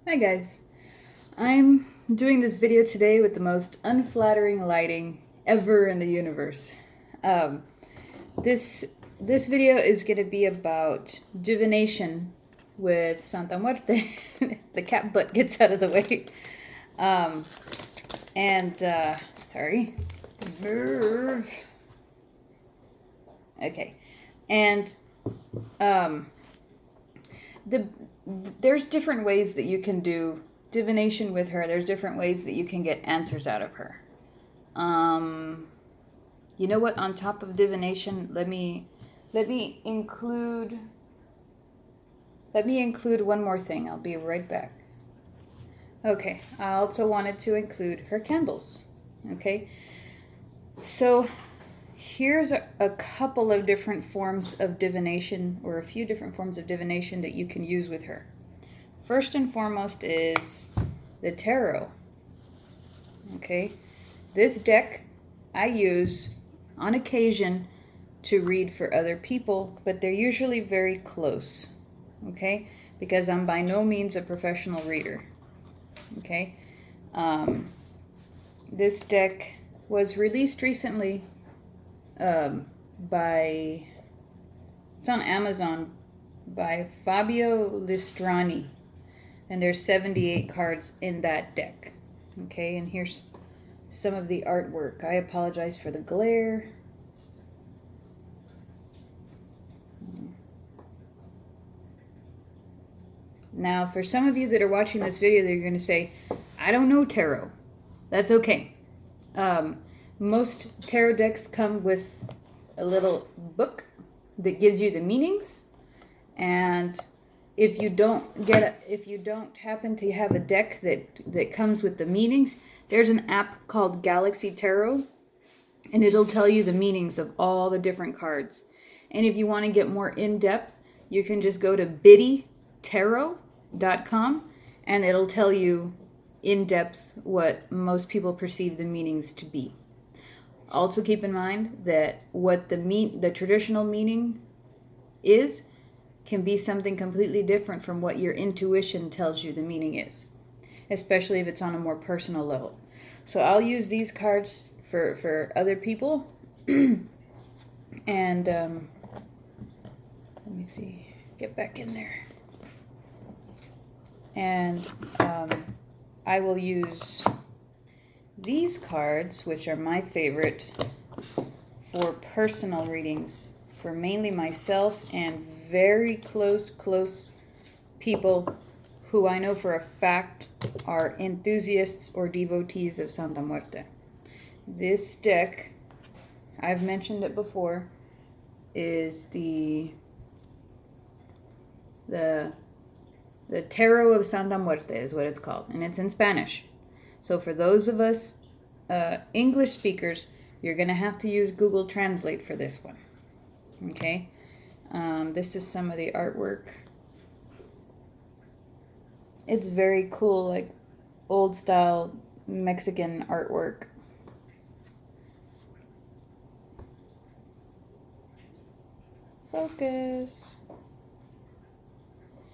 Hi guys, I'm doing this video today with the most unflattering lighting ever in the universe. Um, this video is going to be about divination with Santa Muerte. The cat butt gets out of the way. Sorry. Okay. And there's different ways that you can do divination with her. There's different ways that you can get answers out of her. You know what? On top of divination, let me include one more thing. I'll be right back. Okay, I also wanted to include her candles. Okay, so here's a couple of different forms of divination, or a few different forms of divination that you can use with her. First and foremost is the tarot. Okay, this deck I use on occasion to read for other people, but they're usually very close. Okay, because I'm by no means a professional reader. Okay, this deck was released recently it's on Amazon by Fabio Listrani, and there's 78 cards in that deck. Okay, and here's some of the artwork. I apologize for the glare. Now, for some of you that are watching this video, they're going to say, I don't know tarot. That's okay. Most tarot decks come with a little book that gives you the meanings, and if you don't happen to have a deck that comes with the meanings, there's an app called Galaxy Tarot, and it'll tell you the meanings of all the different cards. And if you want to get more in depth, you can just go to biddytarot.com, and it'll tell you in depth what most people perceive the meanings to be. Also keep in mind that what the traditional meaning is can be something completely different from what your intuition tells you the meaning is, especially if it's on a more personal level. So I'll use these cards for other people. And let me see, get back in there. And I will use these cards, which are my favorite, for personal readings for mainly myself and very close people who I know for a fact are enthusiasts or devotees of Santa Muerte. This deck, I've mentioned it before, is the Tarot of Santa Muerte is what it's called, and it's in Spanish. So for those of us English speakers, you're going to have to use Google Translate for this one. Okay, this is some of the artwork. It's very cool, like old style Mexican artwork. Focus.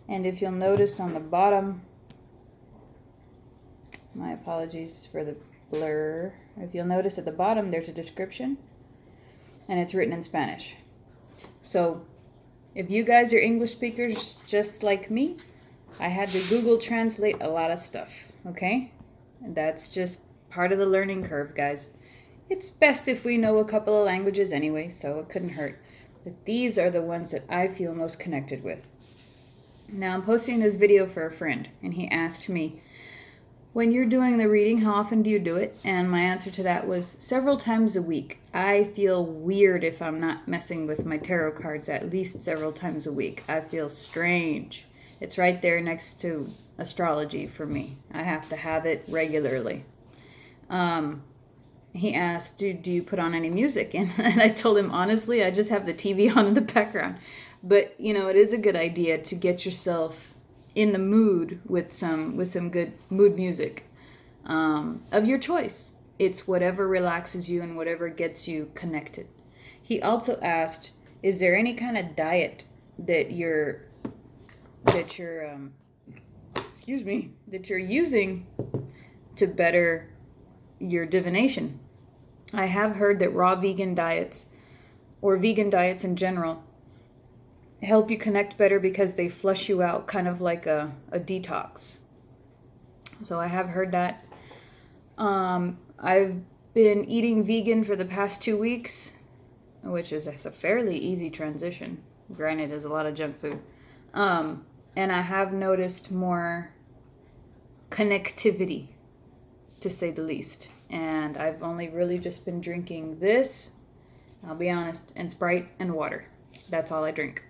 And if you'll notice on the bottom, my apologies for the blur. If you'll notice at the bottom, there's a description, and it's written in Spanish. So if you guys are English speakers just like me, I had to Google Translate a lot of stuff, okay? And that's just part of the learning curve, guys. It's best if we know a couple of languages anyway, so it couldn't hurt. But these are the ones that I feel most connected with. Now, I'm posting this video for a friend, and he asked me, when you're doing the reading, how often do you do it? And my answer to that was several times a week. I feel weird if I'm not messing with my tarot cards at least several times a week. I feel strange. It's right there next to astrology for me. I have to have it regularly. He asked, do you put on any music? And I told him, honestly, I just have the TV on in the background. But, you know, it is a good idea to get yourself in the mood with some good mood music of your choice. It's whatever relaxes you and whatever gets you connected. He also asked, is there any kind of diet that you're excuse me, that you're using to better your divination. I have heard that raw vegan diets, or vegan diets in general, help you connect better because they flush you out, kind of like a detox. So I have heard that. I've been eating vegan for the past 2 weeks, which is a fairly easy transition. Granted, there's a lot of junk food. And I have noticed more connectivity, to say the least. And I've only really just been drinking this, I'll be honest, and Sprite and water. That's all I drink.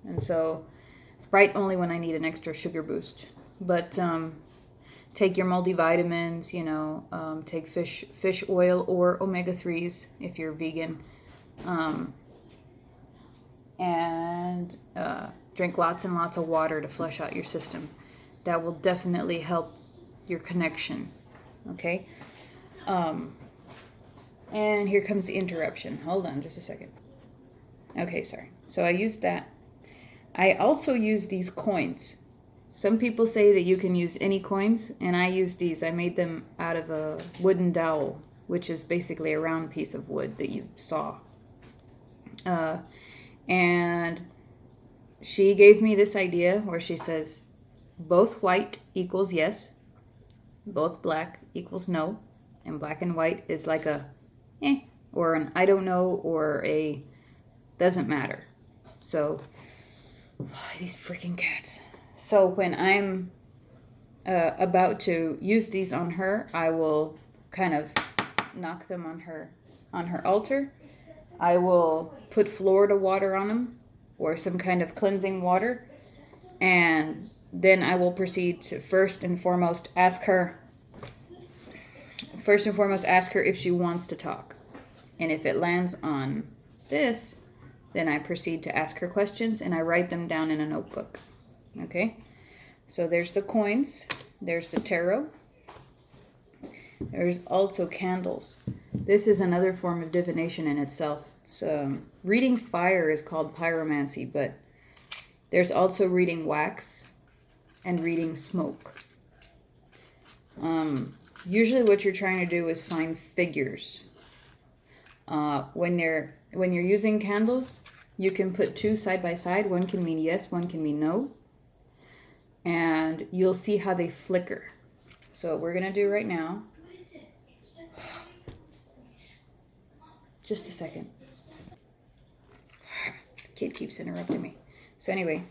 And so Sprite only when I need an extra sugar boost. But take your multivitamins, you know, take fish oil or omega-3s if you're vegan. And drink lots and lots of water to flush out your system. That will definitely help your connection. Okay? And here comes the interruption. Hold on just a second. Okay, sorry. So I used that. I also use these coins. Some people say that you can use any coins, and I use these. I made them out of a wooden dowel, which is basically a round piece of wood that you saw. And she gave me this idea where she says, both white equals yes, both black equals no, and black and white is like a or an I don't know, or a doesn't matter. So, these freaking cats. So when I'm about to use these on her, I will kind of knock them on her altar. I will put Florida water on them, or some kind of cleansing water, and then I will proceed to first and foremost ask her if she wants to talk. And if it lands on this, then I proceed to ask her questions, and I write them down in a notebook. Okay? So there's the coins, there's the tarot, there's also candles. This is another form of divination in itself. It's, reading fire is called pyromancy, but there's also reading wax and reading smoke. Usually what you're trying to do is find figures. When you're using candles, you can put two side by side. One can mean yes, one can mean no. And you'll see how they flicker. So what we're going to do right now, just a second. The kid keeps interrupting me. So anyway,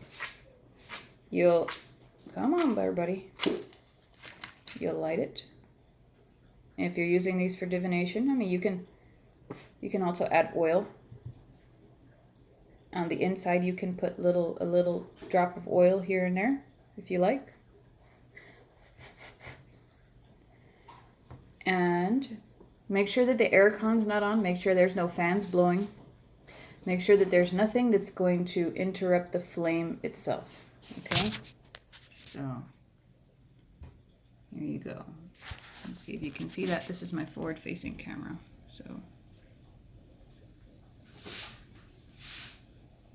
come on, everybody. You'll light it. And if you're using these for divination, I mean, you can also add oil. On the inside, you can put a little drop of oil here and there, if you like. And make sure that the air con's not on. Make sure there's no fans blowing. Make sure that there's nothing that's going to interrupt the flame itself. Okay? So, here you go. Let's see if you can see that. This is my forward-facing camera. So,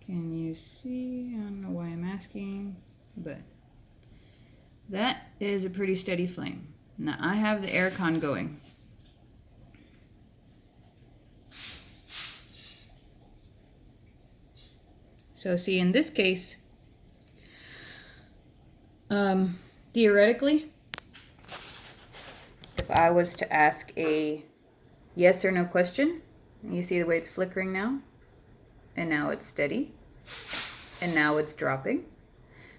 can you see? I don't know why I'm asking, but that is a pretty steady flame. Now, I have the air con going. So see, in this case, theoretically, if I was to ask a yes or no question, you see the way it's flickering now, and now it's steady, and now it's dropping.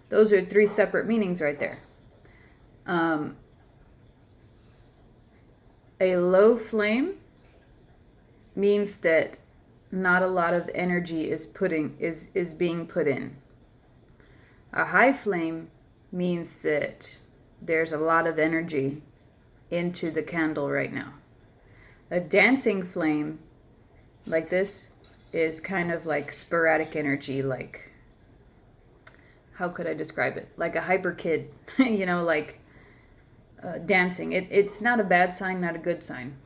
Those are three separate meanings right there. A low flame means that not a lot of energy is being put in. A high flame means that there's a lot of energy into the candle right now. A dancing flame like this is kind of like sporadic energy, like, how could I describe it? Like a hyper kid, you know, like dancing. It's not a bad sign, not a good sign.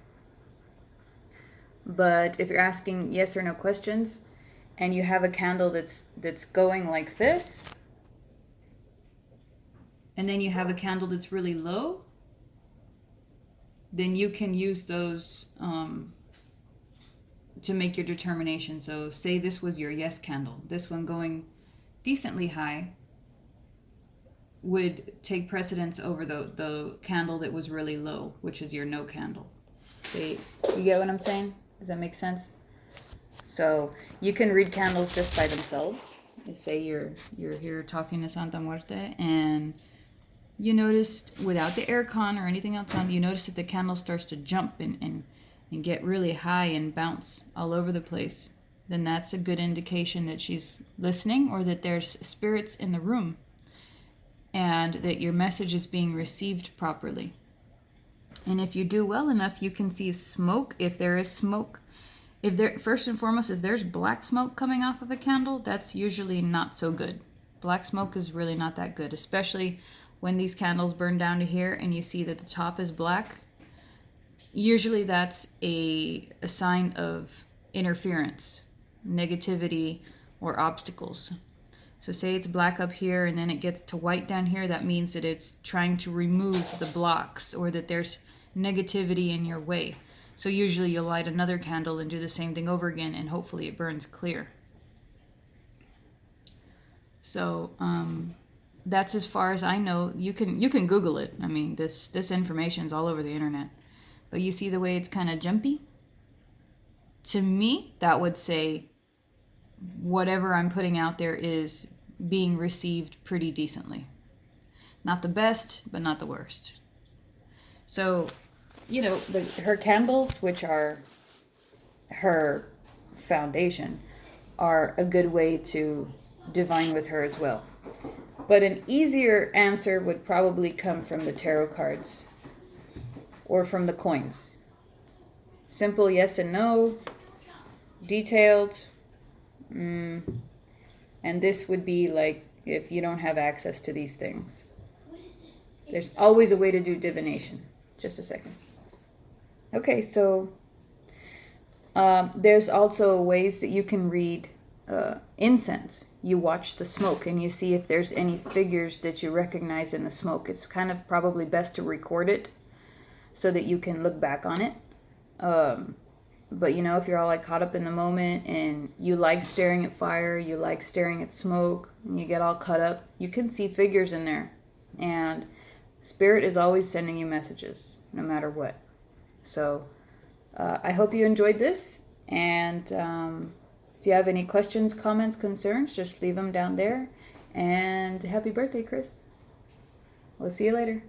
But if you're asking yes or no questions, and you have a candle that's going like this, and then you have a candle that's really low, then you can use those to make your determination. So say this was your yes candle. This one going decently high would take precedence over the candle that was really low, which is your no candle. See, you get what I'm saying? Does that make sense? So you can read candles just by themselves. Say you're here talking to Santa Muerte, and you notice without the aircon or anything else on, you notice that the candle starts to jump and get really high and bounce all over the place. Then that's a good indication that she's listening, or that there's spirits in the room, and that your message is being received properly. And if you do well enough, you can see smoke. If there is smoke, first and foremost, if there's black smoke coming off of a candle, that's usually not so good. Black smoke is really not that good, especially when these candles burn down to here and you see that the top is black. Usually that's a sign of interference, negativity, or obstacles. So say it's black up here and then it gets to white down here, that means that it's trying to remove the blocks, or that there's negativity in your way. So usually you'll light another candle and do the same thing over again, and hopefully it burns clear. So that's as far as I know. You can Google it. I mean, this information's all over the internet. But you see the way it's kind of jumpy? To me, that would say whatever I'm putting out there is being received pretty decently. Not the best, but not the worst. So, you know, her candles, which are her foundation, are a good way to divine with her as well. But an easier answer would probably come from the tarot cards or from the coins. Simple yes and no, detailed. And this would be like if you don't have access to these things. There's always a way to do divination. Just a second. Okay, so there's also ways that you can read incense. You watch the smoke and you see if there's any figures that you recognize in the smoke. It's kind of probably best to record it so that you can look back on it. But you know, if you're all like caught up in the moment and you like staring at fire, you like staring at smoke, and you get all cut up, you can see figures in there. And Spirit is always sending you messages, no matter what. So I hope you enjoyed this. And if you have any questions, comments, concerns, just leave them down there. And happy birthday, Chris. We'll see you later.